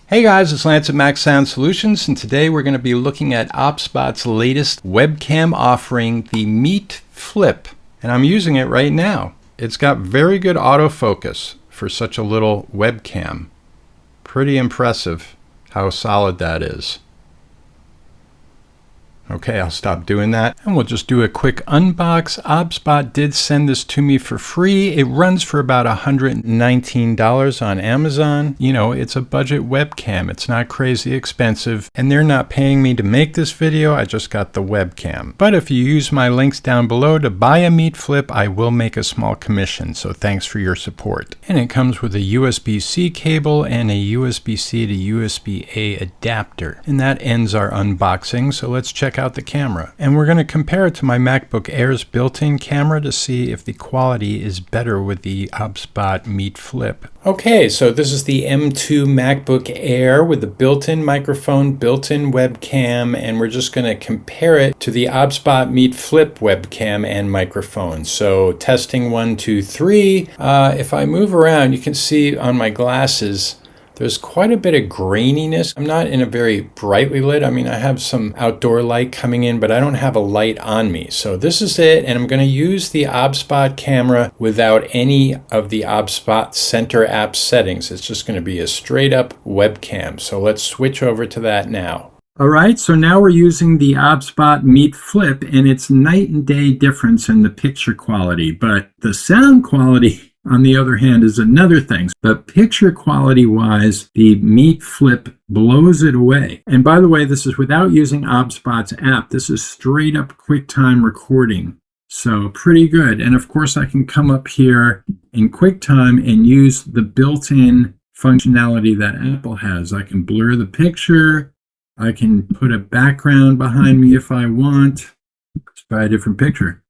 Hey guys, it's Lance at Mac Sound Solutions, and today we're going to be looking at OBSBOT's latest webcam offering, the Meet Flip, and I'm using it right now. It's got very good autofocus for such a little webcam. Pretty impressive how solid that is. Okay, I'll stop doing that and we'll just do a quick unbox. OBSBOT did send this to me for free. It runs for about $119 on Amazon. You know, it's a budget webcam. It's not crazy expensive and they're not paying me to make this video. I just got the webcam. But if you use my links down below to buy a Meet Flip, I will make a small commission. So thanks for your support. And it comes with a USB-C cable and a USB-C to USB-A adapter. And that ends our unboxing. So let's check out the camera, and we're going to compare it to my MacBook Air's built-in camera to see if the quality is better with the OBSBOT Meet Flip. Okay, so this is the M2 MacBook Air with the built-in microphone, built-in webcam, and we're just going to compare it to the OBSBOT Meet Flip webcam and microphone. So testing 1, 2, 3. If I move around, you can see on my glasses there's quite a bit of graininess. I'm not in a very brightly lit. I mean, I have some outdoor light coming in, but I don't have a light on me. So this is it, and I'm going to use the OBSBOT camera without any of the OBSBOT Center app settings. It's just going to be a straight up webcam. So let's switch over to that now. All right, so now we're using the OBSBOT Meet Flip, and it's night and day difference in the picture quality, but the sound quality, on the other hand, is another thing. But picture quality wise, the Meet Flip blows it away. And by the way, this is without using OBSBOT's app. This is straight up QuickTime recording. So pretty good. And of course, I can come up here in QuickTime and use the built-in functionality that Apple has. I can blur the picture. I can put a background behind me if I want. Let's try a different picture.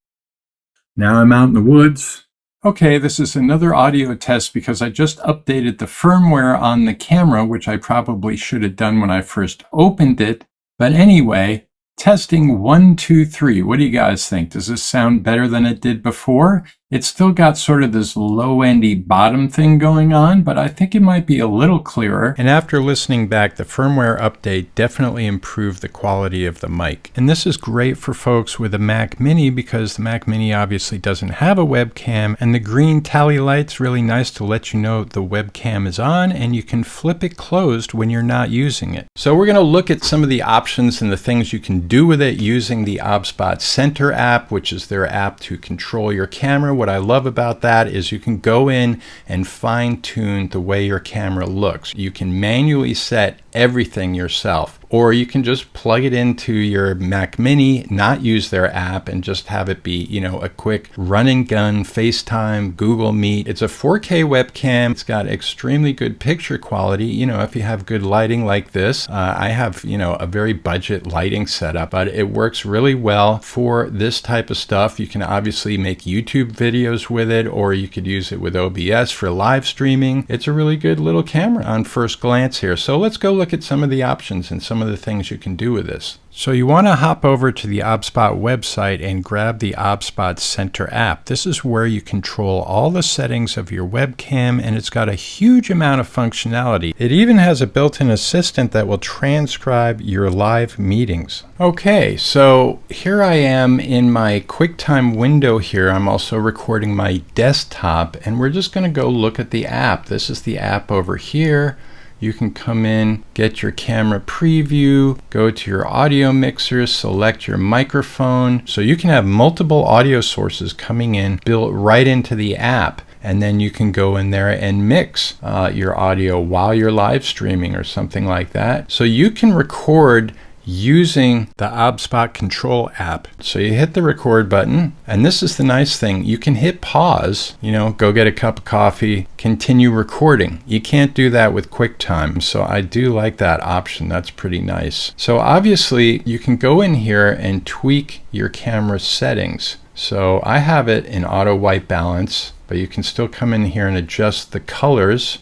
Now I'm out in the woods. Okay, this is another audio test because I just updated the firmware on the camera, which I probably should have done when I first opened it. But anyway, testing 1, 2, 3. What do you guys think? Does this sound better than it did before? It's still got sort of this low-endy bottom thing going on, but I think it might be a little clearer. And after listening back, the firmware update definitely improved the quality of the mic. And this is great for folks with a Mac Mini because the Mac Mini obviously doesn't have a webcam, and the green tally light's really nice to let you know the webcam is on, and you can flip it closed when you're not using it. So we're going to look at some of the options and the things you can do with it using the OBSBOT Center app, which is their app to control your camera. What I love about that is you can go in and fine-tune the way your camera looks. You can manually set everything yourself, or you can just plug it into your Mac Mini, not use their app, and just have it be, you know, a quick run and gun FaceTime, Google Meet. It's a 4K webcam. It's got extremely good picture quality. You know, if you have good lighting like this, I have, you know, a very budget lighting setup, but it works really well for this type of stuff. You can obviously make YouTube videos with it, or you could use it with OBS for live streaming. It's a really good little camera on first glance here. So let's go look at some of the options and some of the things you can do with this. So you want to hop over to the OBSBOT website and grab the OBSBOT Center app. This is where you control all the settings of your webcam, and it's got a huge amount of functionality. It even has a built-in assistant that will transcribe your live meetings. Okay, so here I am in my QuickTime window here. I'm also recording my desktop, and we're just going to go look at the app. This is the app over here. You can come in, get your camera preview, go to your audio mixer, select your microphone. So you can have multiple audio sources coming in, built right into the app. And then you can go in there and mix your audio while you're live streaming or something like that. So you can record using the OBSBOT Control app. So you hit the record button, and this is the nice thing. You can hit pause, you know, go get a cup of coffee, continue recording. You can't do that with QuickTime, so I do like that option. That's pretty nice. So obviously you can go in here and tweak your camera settings. So I have it in auto white balance, but you can still come in here and adjust the colors.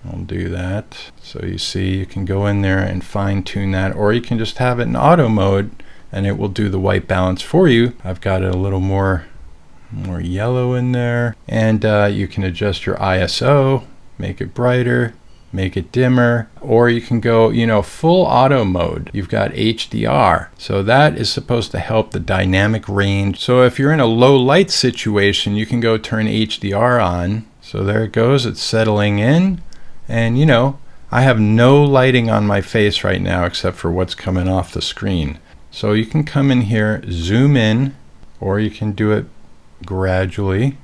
I'll do that. So you see, you can go in there and fine tune that, or you can just have it in auto mode and it will do the white balance for you. I've got it a little more yellow in there, and you can adjust your ISO, make it brighter, make it dimmer, or you can go, you know, full auto mode. You've got HDR. So that is supposed to help the dynamic range. So if you're in a low light situation, you can go turn HDR on. So there it goes, it's settling in. And you know, I have no lighting on my face right now except for what's coming off the screen. So you can come in here, zoom in, or you can do it gradually.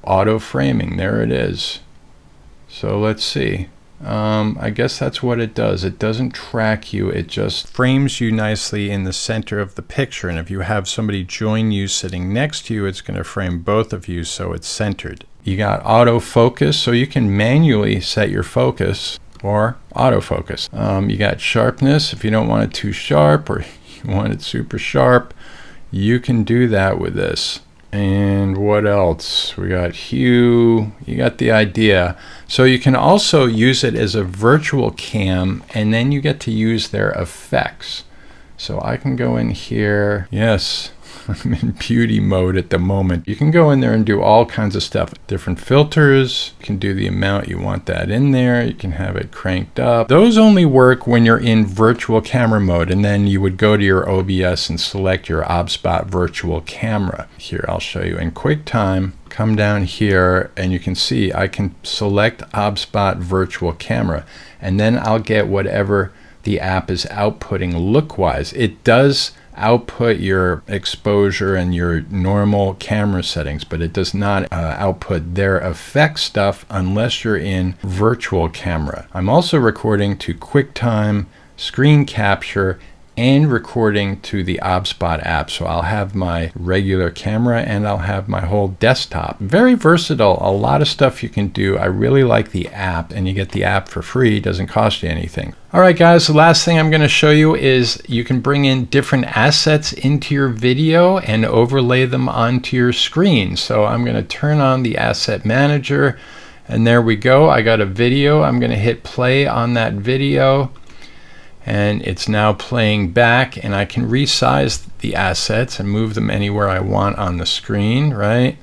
Auto framing, there it is. So let's see. I guess that's what it does. It doesn't track you, it just frames you nicely in the center of the picture. And if you have somebody join you sitting next to you, it's going to frame both of you so it's centered. You got autofocus, so you can manually set your focus or autofocus. You got sharpness, if you don't want it too sharp or you want it super sharp, you can do that with this. And what else? We got hue, you got the idea. So you can also use it as a virtual cam, and then you get to use their effects. So I can go in here, yes, I'm in beauty mode at the moment. You can go in there and do all kinds of stuff. Different filters, you can do the amount you want that in there. You can have it cranked up. Those only work when you're in virtual camera mode, and then you would go to your OBS and select your OBSBOT virtual camera. Here, I'll show you in QuickTime. Come down here and you can see I can select OBSBOT virtual camera, and then I'll get whatever the app is outputting look-wise. It does output your exposure and your normal camera settings, but it does not output their effect stuff unless you're in virtual camera. I'm also recording to QuickTime, screen capture, and recording to the OBSBOT app. So I'll have my regular camera and I'll have my whole desktop. Very versatile, a lot of stuff you can do. I really like the app, and you get the app for free, it doesn't cost you anything. All right guys, the last thing I'm going to show you is you can bring in different assets into your video and overlay them onto your screen. So I'm going to turn on the asset manager, and there we go. I got a video. I'm going to hit play on that video, and it's now playing back, and I can resize the assets and move them anywhere I want on the screen, right?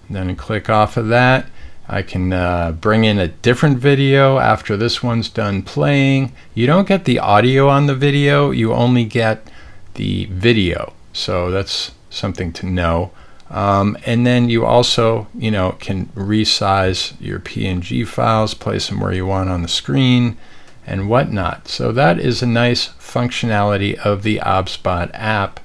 And then click off of that. I can bring in a different video after this one's done playing. You don't get the audio on the video, you only get the video. So that's something to know. And then you also, you know, can resize your PNG files, place them where you want on the screen, and whatnot. So that is a nice functionality of the OBSBOT app.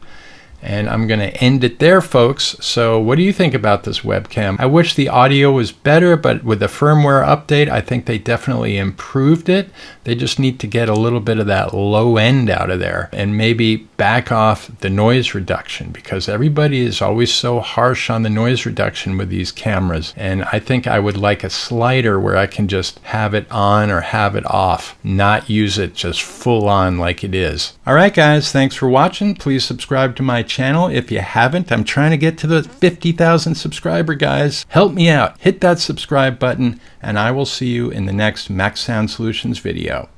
And I'm going to end it there, folks. So what do you think about this webcam? I wish the audio was better, but with the firmware update, I think they definitely improved it. They just need to get a little bit of that low end out of there and maybe back off the noise reduction, because everybody is always so harsh on the noise reduction with these cameras. And I think I would like a slider where I can just have it on or have it off, not use it just full on like it is. All right, guys, thanks for watching. Please subscribe to my channel if you haven't. I'm trying to get to the 50,000 subscriber, guys. Help me out. Hit that subscribe button, and I will see you in the next Mac Sound Solutions video.